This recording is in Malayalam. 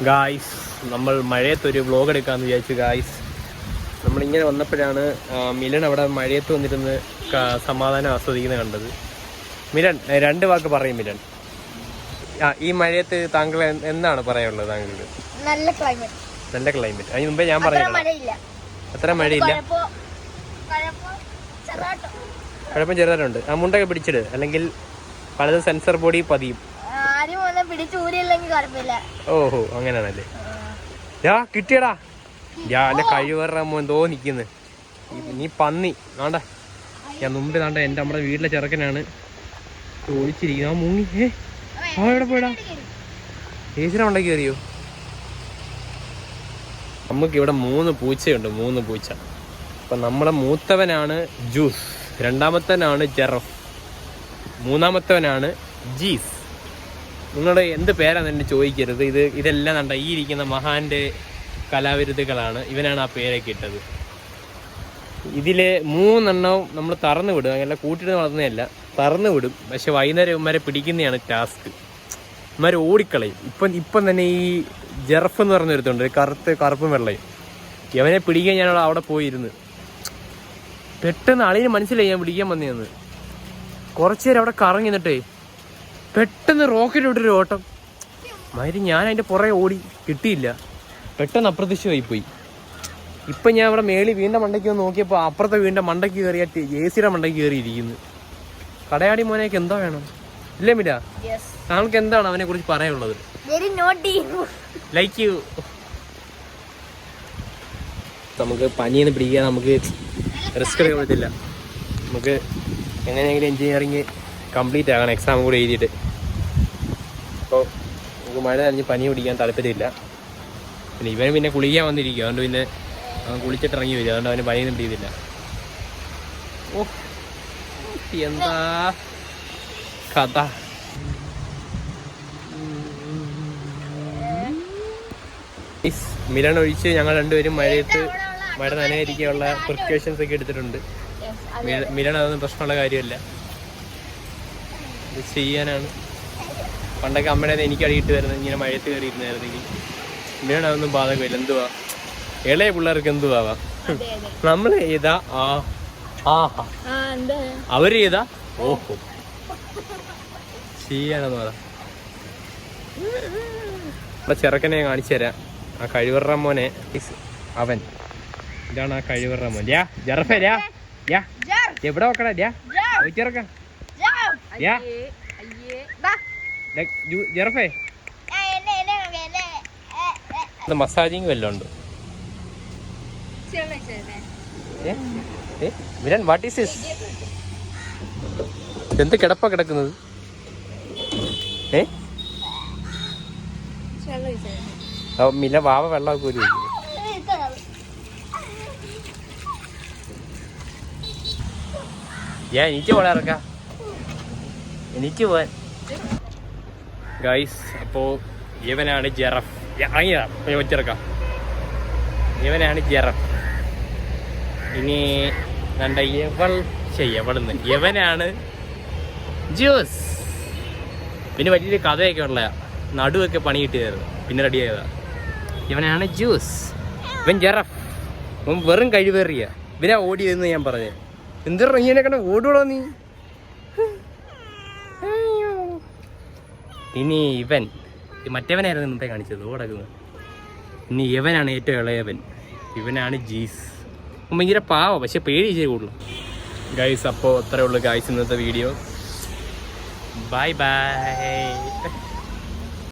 ഗായ്സ്, നമ്മൾ മഴയത്തൊരു വ്ലോഗ് എടുക്കാമെന്ന് വിചാരിച്ചു. ഗായ്സ്, നമ്മളിങ്ങനെ വന്നപ്പോഴാണ് മിലൻ അവിടെ മഴയത്ത് വന്നിരുന്ന് സമാധാനം ആസ്വദിക്കുന്നത് കണ്ടത്. മിലൻ, 2 വാക്ക് പറയും മിലൻ. ഈ മഴയത്ത് താങ്കൾ എന്താണ് പറയാനുള്ളത്? താങ്കൾക്ക് നല്ല ക്ലൈമറ്റ്. അതിന് മുമ്പേ ഞാൻ പറയുന്നത് അത്ര മഴയില്ല, കുഴപ്പം ചെറുതായിട്ടുണ്ട്. ആ മുണ്ടൊക്കെ പിടിച്ചിട്, അല്ലെങ്കിൽ പലതും സെൻസർ ബോഡി പതിയും. ഓഹോ, അങ്ങനെയാണല്ലേ. കിട്ടിയടാ, അല്ല കഴിവറമ്മോ എന്തോ നിക്കുന്നു. നീ പന്നി വേണ്ട. ഞാൻ മുമ്പേ താണ്ട എൻ്റെ നമ്മുടെ വീട്ടിലെ ചെറുക്കനാണ് ഒളിച്ചിരിക്കുന്നത്. ആ മുങ്ങി. എവിടെ പോയടാ? ഏച്ചിനെ ഉണ്ടാക്കി കയറിയോ? നമുക്കിവിടെ 3 പൂച്ചയുണ്ട്, 3 പൂച്ച. അപ്പം നമ്മളെ മൂത്തവനാണ് ജ്യൂസ്, രണ്ടാമത്തവനാണ് ജെറഫ്, മൂന്നാമത്തവനാണ് ജീസ്. നിങ്ങളുടെ എന്ത് പേരാണെന്ന് എന്നെ ചോദിക്കരുത്. ഇതെല്ലാം കണ്ട ഈ ഇരിക്കുന്ന മഹാന്റെ കലാവിരുദ്ധകളാണ്. ഇവനാണ് ആ പേരൊക്കെ ഇട്ടത്. ഇതിൽ 3 എണ്ണവും നമ്മൾ തറന്നു വിടും. അങ്ങനെ കൂട്ടിട്ട് വളർന്നതല്ല, തറന്നു വിടും. പക്ഷെ വൈകുന്നേരം ഇവന്മാരെ പിടിക്കുന്നതാണ് ടാസ്ക്. ഇവന്മാർ ഓടിക്കളയും. ഇപ്പം തന്നെ ഈ ജെറഫ് എന്ന് പറഞ്ഞൊരുത്തുണ്ട്, കറുപ്പും വെള്ളയും. ഇവനെ പിടിക്കാൻ ഞാൻ അവിടെ പോയിരുന്നു. പെട്ടെന്ന് അളിന് മനസ്സിലായി ഞാൻ പിടിക്കാൻ വന്നതെന്ന്. കുറച്ചു നേരം അവിടെ കറങ്ങി നിന്നിട്ടേ പെട്ടെന്ന് റോക്കറ്റ് വിട്ടൊരു ഓട്ടം മാതിരി. ഞാൻ അതിൻ്റെ പുറകെ ഓടി, കിട്ടിയില്ല. പെട്ടെന്ന് അപ്രത്യക്ഷമായി പോയി. ഇപ്പം ഞാൻ അവിടെ മേളി വീണ്ടും മണ്ടയ്ക്ക് വന്ന് നോക്കിയപ്പോൾ അപ്പുറത്തെ വീണ്ടും മണ്ടയ്ക്ക് കയറിയായിട്ട് ജേസിയുടെ മണ്ടയ്ക്ക് കയറിയിരിക്കുന്നു. കടയാടി മോനേക്ക് എന്താ വേണം ഇല്ലേ മില? താങ്കൾക്ക് എന്താണ് അവനെ കുറിച്ച് പറയാനുള്ളത്? Like you. നമുക്ക് പനിയൊന്നും പിടിക്കാൻ നമുക്ക് റിസ്ക് എടുക്കാൻ പറ്റില്ല. നമുക്ക് എങ്ങനെയെങ്കിലും എൻജിനീയറിങ് കംപ്ലീറ്റ് ആകണം, എക്സാം കൂടെ എഴുതിയിട്ട്. അപ്പോൾ നമുക്ക് മഴ നനഞ്ഞ് പനി പിടിക്കാൻ താല്പര്യമില്ല. പിന്നെ ഇവൻ കുളിക്കാൻ വന്നിരിക്കും, അതുകൊണ്ട് പിന്നെ അവൻ കുളിച്ചിട്ട് ഇറങ്ങി വരും. അതുകൊണ്ട് അവന് പനിയൊന്നും പിടിക്കുന്നില്ല. ഓ, എന്താ കഥ. മിലൻ ഒഴിച്ച് ഞങ്ങൾ രണ്ടുപേരും മഴ നനയായിരിക്കാനുള്ള പ്രിക്കോഷൻസ് ഒക്കെ എടുത്തിട്ടുണ്ട്. മിലൻ അതൊന്നും പ്രശ്നമുള്ള കാര്യമല്ല, ഇത് ചെയ്യാനാണ്. പണ്ടൊക്കെ അമ്മയുടെ എനിക്ക് അടിയിട്ട് വരുന്നത് ഇങ്ങനെ മഴയത്ത് കയറിയിരുന്നായിരുന്നെങ്കിൽ. മിലൻ അതൊന്നും ബാധകമില്ല. എന്തുവാ ഇളയ പിള്ളേർക്ക് എന്തുവാവാം. നമ്മൾ ചെയ്താ ആഹാ, അവര് ചെയ്താ ഓഹോ, ചെയ്യാനെന്ന് പറ. നമ്മുടെ ചെറുക്കനെ കാണിച്ചു തരാം, ആ കഴിവറ മോനെ. അവൻ ഇതാണ് ആ കഴിവറ മോൻ. ജറഫേ, എവിടെ നോക്കടാ? ചെറുക്ക ജറഫേ, മസാജിങ് വല്ലതും ഉണ്ട്? Milan, what is this? എന്ത് കിടപ്പാ കിടക്കുന്നത്? മില വാവ വെള്ളമൊക്കെ ഒരു എനിക്ക് പോകാൻ ഇറക്കാം, എനിക്ക് പോവാൻ. ഗൈസ്, അപ്പോൾ ഇവനാണ് ജെറഫ്. വെച്ചിറക്കാം, ഇവനാണ് ജെറഫ്. ഇനി കണ്ട എവളുന്ന് ഇവനാണ് ജ്യൂസ്. പിന്നെ വലിയൊരു കഥയൊക്കെ ഉള്ള നടുവൊക്കെ പണി കിട്ടിയതായിരുന്നു, പിന്നെ റെഡിയായതാ. ഇവനാണ് ജ്യൂസ്, ഇവൻ ജെറഫ്. ഇവൻ വെറും കഴിവേറിയ. ഇവനാ ഓടിയതെന്ന് ഞാൻ പറഞ്ഞത്. എന്താ ഇങ്ങനെ കണ്ട ഓടുകൂടോ നീ? ഇനി ഇവൻ മറ്റവനായിരുന്നു മുമ്പേ കാണിച്ചത് ഓടക്കുന്നത്. ഇനി ഇവനാണ് ഏറ്റവും ഇളയവൻ, ഇവനാണ് ജീസ്. ഭയങ്കര പാവ, പക്ഷെ പേടി ഇച്ചിരി കൂടുതലും. ഗൈസ്, അപ്പോൾ അത്രേ ഉള്ളൂ ഗൈസ് ഇന്നത്തെ വീഡിയോ. Bye bye.